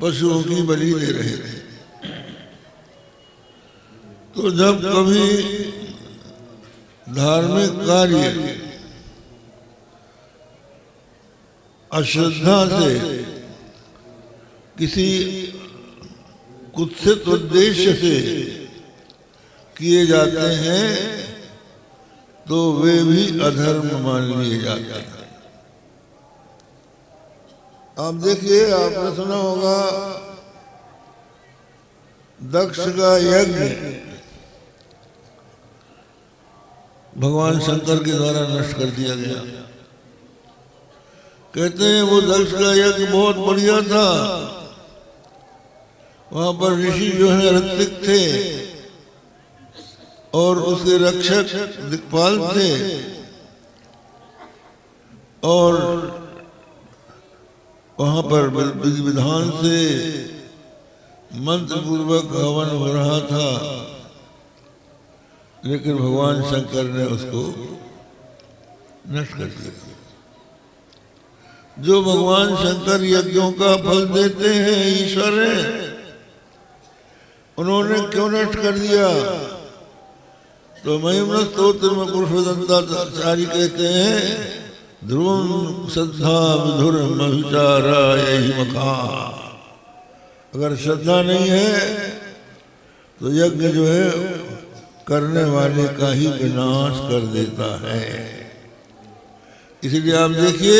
पशुओं की बलि दे रहे थे। तो जब कभी धार्मिक कार्य अश्रद्धा से किसी कुत्सित उद्देश्य से किए जाते हैं तो वे भी अधर्म मान लिए जाते हैं। आप देखिए, आपने सुना होगा दक्ष का यज्ञ भगवान शंकर के द्वारा नष्ट कर दिया गया। कहते हैं वो दक्ष का यज्ञ बहुत बढ़िया था। वहां पर ऋषि जो है ऋत्विक थे और उसके रक्षक दिक्पाल थे और वहां पर विधि विधान से मंत्र पूर्वक हवन हो रहा था, लेकिन भगवान शंकर ने उसको नष्ट कर दिया। जो भगवान शंकर यज्ञों का फल देते हैं, ईश्वर हैं, उन्होंने क्यों नष्ट कर दिया? तो महिमा स्तोत्र में पुरुषोत्तमचारी कहते हैं, ध्रुवम श्रद्धा विधुर विचारा यही मखा। अगर श्रद्धा नहीं है तो यज्ञ जो है करने वाले का ही विनाश कर देता है। इसलिए आप देखिए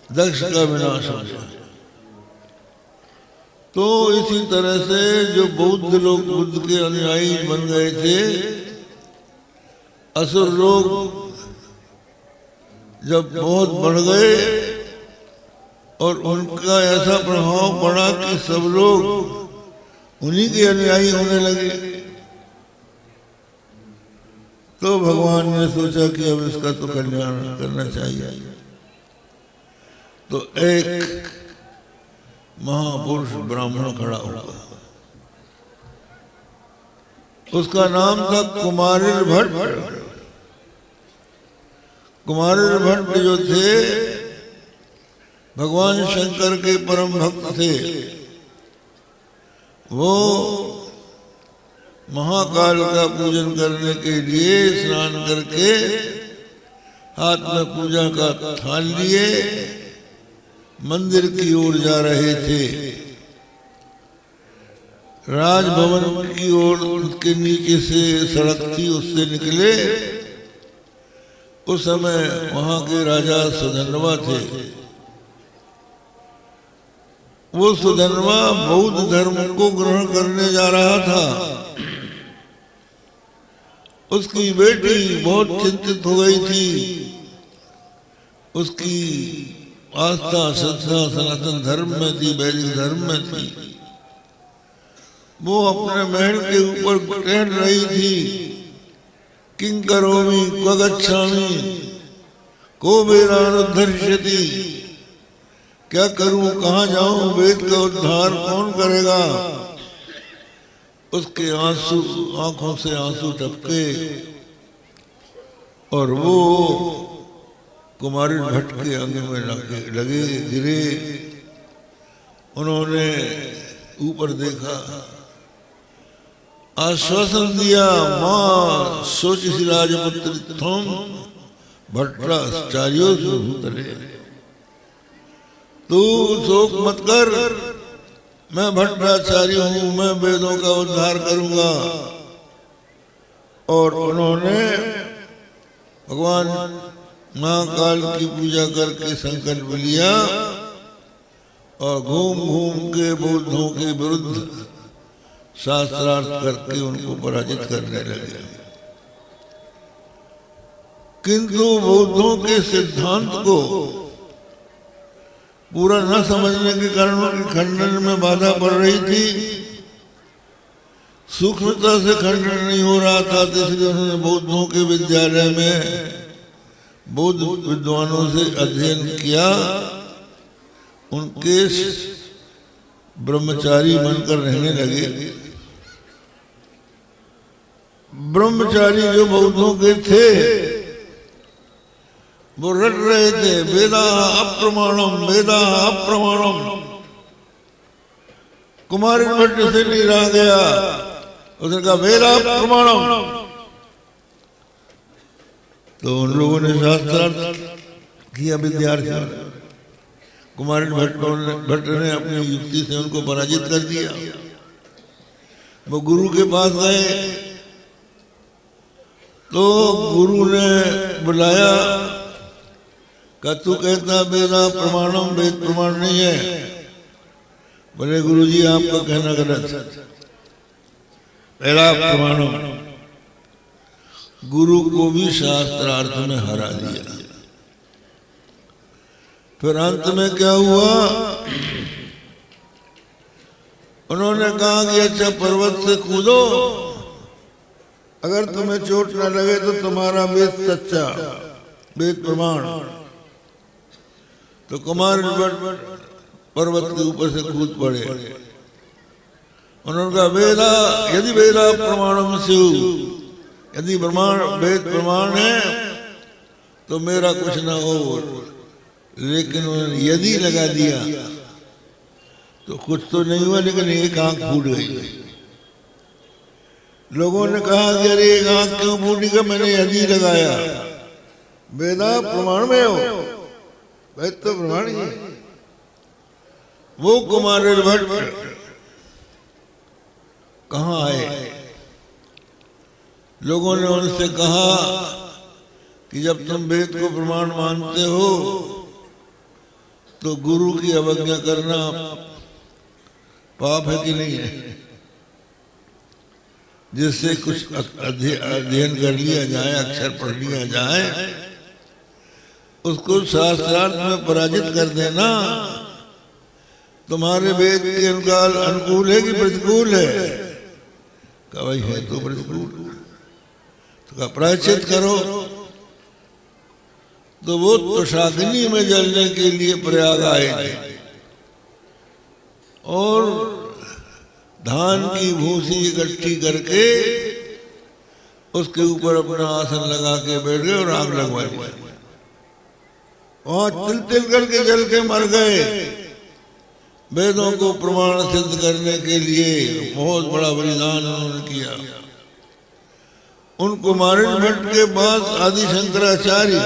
दक्ष का विनाश हो गया। तो इसी तरह से जो बौद्ध लोग बुद्ध के अनुयायी बन गए थे, असुर लोग जब बहुत बढ़ गए और उनका ऐसा प्रभाव पड़ा कि सब लोग उन्हीं के अनुयायी होने लगे, तो भगवान ने सोचा कि अब इसका तो कल्याण करना चाहिए। तो एक महापुरुष ब्राह्मण खड़ा हुआ, उसका नाम था कुमारिल भट्ट। कुमारिल भट्ट जो थे भगवान शंकर के परम भक्त थे। वो महाकाल का पूजन करने के लिए स्नान करके हाथ में पूजा का थाल लिए मंदिर की ओर जा रहे थे। राजभवन की ओर उसके नीचे से सड़क थी, उससे निकले। उस समय वहां के राजा सुधन्वा थे। वो सुधन्वा बौद्ध धर्म को ग्रहण करने जा रहा था। उसकी बेटी बहुत चिंतित हो गई थी। उसकी आस्था श्रद्धा सनातन धर्म में थी, वैदिक धर्म में थी। वो अपने महल के ऊपर टहल रही थी। किं करोमि क्व गच्छामि को वेदानुद्धरिष्यति। क्या करूं, कहाँ जाऊं, वेद का उद्धार कौन करेगा? उसके आंसू, आंखों से आंसू टपके और वो कुमारिल भट्ट के अंग में लगे गिरे। उन्होंने ऊपर देखा, आश्वासन दिया, मां सोचिसी राजपुत्र थम भट्टाचार्यो भूतले। तू शोक मत कर, मैं भट्टाचार्य हूं, मैं वेदों का उद्धार करूंगा। और उन्होंने भगवान महाकाल की पूजा करके संकल्प लिया और घूम घूम के बौद्धों के विरुद्ध शास्त्रार्थ करके उनको पराजित करने लगे। किंतु बौद्धों के सिद्धांत को पूरा न समझने के कारण उनके खंडन में बाधा पड़ रही थी। सूक्ष्मता से खंडन नहीं हो रहा था, इसलिए उन्होंने बौद्धों के विद्यालय में बौद्ध विद्वानों से अध्ययन किया। उनके ब्रह्मचारी बनकर रहने लगे। ब्रह्मचारी जो बौद्धों के थे वो रट रहे थे, वेदा अप्रमाणम वेदा अप्रमाणम। कुमार भट्ट से नहीं रहा गया। उसने कहा वेदा प्रमाणम। तो उन लोगों ने शास्त्रार्थ किया विद्यार्थियों ने। कुमार भट्ट ने अपनी युक्ति से उनको पराजित कर दिया। वो गुरु के पास गए तो गुरु ने बुलाया, का तू कहता वेदा प्रमाणम, वेद प्रमाण नहीं है। बोले गुरुजी आपका कहना गलत है, वेदा प्रमाणम। गुरु को भी शास्त्रार्थ में हरा दिया। फिर अंत में क्या हुआ, उन्होंने कहा कि अच्छा पर्वत से कूदो, अगर तुम्हें चोट न लगे तो तुम्हारा वेद सच्चा, वेद प्रमाण। तो कुमार भट्ट पर्वत के ऊपर से कूद पड़े। उन्होंने कहा वेदा यदि वेदा प्रमाणम से, यदि प्रमाण वेद प्रमाण है तो मेरा कुछ ना हो। लेकिन उन्होंने यदि लगा दिया तो कुछ तो नहीं हुआ, लेकिन एक आंख फूट गई। लोगों ने कहा कि अरे एक आंख क्यों फूटी, का मैंने यदि लगाया। वेदा प्रमाण में हो, वेद तो प्रमाण ही। वो कुमार भट्ट कहाँ आए? लोगों ने उनसे कहा कि जब तुम वेद को प्रमाण मानते हो तो गुरु की अवज्ञा करना पाप है कि नहीं है? जिससे कुछ अध्ययन कर लिया जाए, अक्षर पढ़ लिया जाए, उसको शास्त्रार्थ में पराजित कर देना तुम्हारे वेद के अनुकूल है कि प्रतिकूल है? कहा भाई है तो प्रतिकूल। तो प्रायश्चित करो। तो वो तुषाग्नि में जलने के लिए प्रयाग आए थे और धान की भूसी इकट्ठी करके उसके ऊपर अपना आसन लगा के बैठ गए और आग लगवाई। वहां तिल तिल करके जल के मर गए। वेदों को प्रमाण सिद्ध करने के लिए बहुत बड़ा बलिदान उन्होंने किया। उन कुमार भट्ट के बाद आदि शंकराचार्य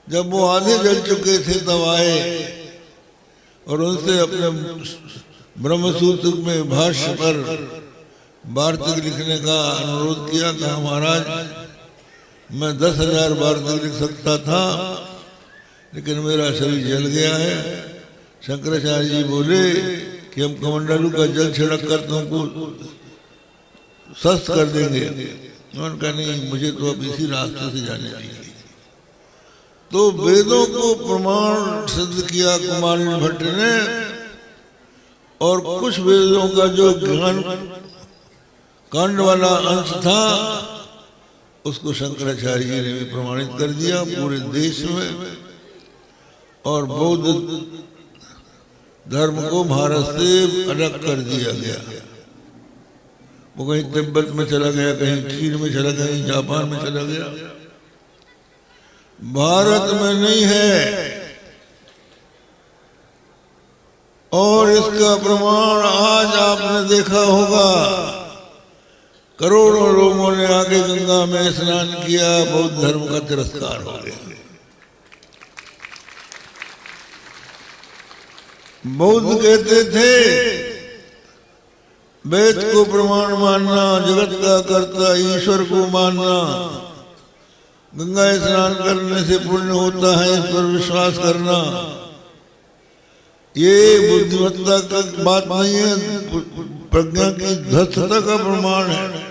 जब वो आधे जल चुके थे तब आए और उनसे अपने ब्रह्मसूत्र में भाष्य पर वार्तिक लिखने का अनुरोध किया। कहा महाराज मैं 10,000 वार्तिक लिख सकता था, लेकिन मेरा शरीर जल गया है। शंकराचार्य जी बोले कि हम कमंडलू का जल छिड़क कर तुमको स्वस्थ कर देंगे। उन्होंने कहा नहीं, मुझे तो अब इसी रास्ते से जाने दीजिए। तो वेदों को प्रमाण सिद्ध किया कुमार भट्ट ने, और कुछ वेदों का जो ज्ञान कांड वाला अंश था उसको शंकराचार्य जी ने भी प्रमाणित कर दिया पूरे देश में। और बौद्ध धर्म को भारत से अलग कर दिया गया। वो कहीं तिब्बत में चला गया, कहीं चीन में चला गया, कहीं जापान में चला गया, भारत में नहीं है। और इसका प्रमाण आज आपने देखा होगा, करोड़ों लोगों ने आके गंगा में स्नान किया, बौद्ध धर्म का तिरस्कार हो गया। बौद्ध कहते थे वेद को प्रमाण मानना, जगत का कर्ता ईश्वर को मानना, गंगा स्नान करने से पुण्य होता है, इस पर विश्वास करना, ये बुद्धिमत्ता का बात नहीं है, प्रज्ञा की धस्तता का प्रमाण है।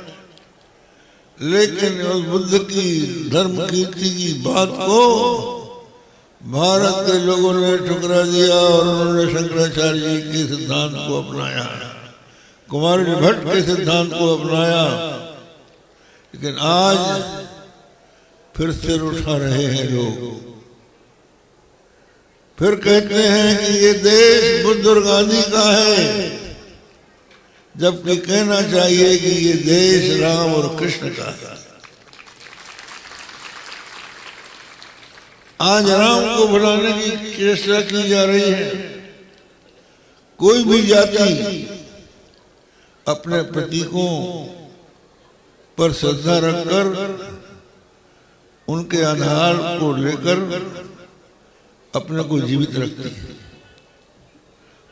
लेकिन उस बुद्ध की धर्म कीर्ति की बात को भारत के लोगों ने ठुकरा दिया और उन्होंने शंकराचार्य जी के सिद्धांत को अपनाया, कुमार भट्ट के सिद्धांत को अपनाया। लेकिन आज फिर सिर उठा रहे हैं लोग, फिर कहते हैं कि ये देश बुद्ध और गांधी का है, जबकि कहना चाहिए कि ये देश राम और कृष्ण का है। आज राम को भुलाने की चेष्टा की जा रही है। कोई भी जाति अपने प्रतीकों पर श्रद्धा रखकर उनके आधार को लेकर अपने को जीवित रखती है।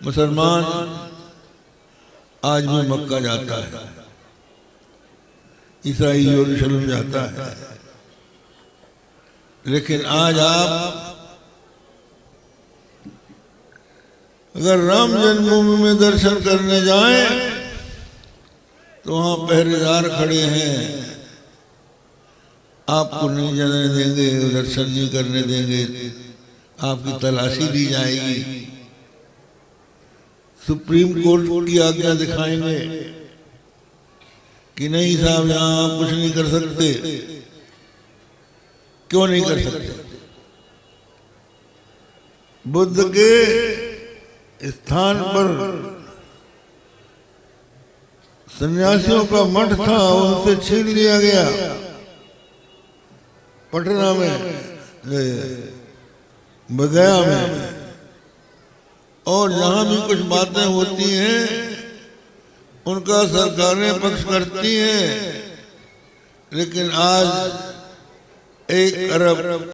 मुसलमान आज भी मक्का जाता है, ईसाई यरूशलेम जाता है, लेकिन आज आप अगर राम जन्मभूमि में दर्शन करने जाएं तो वहां पहरेदार खड़े हैं, आपको नहीं जाने देंगे, दर्शन नहीं करने देंगे, आपकी तलाशी ली जाएगी, सुप्रीम कोर्ट की आज्ञा दिखाएंगे कि नहीं साहब यहां आप कुछ नहीं कर सकते। क्यों नहीं कर सकते? बुद्ध के स्थान पर सन्यासियों का मठ था, उनसे छीन लिया गया पटना में, बगया में, और जहां भी कुछ बातें होती हैं उनका सरकारें पक्ष करती हैं। लेकिन आज 1 अरब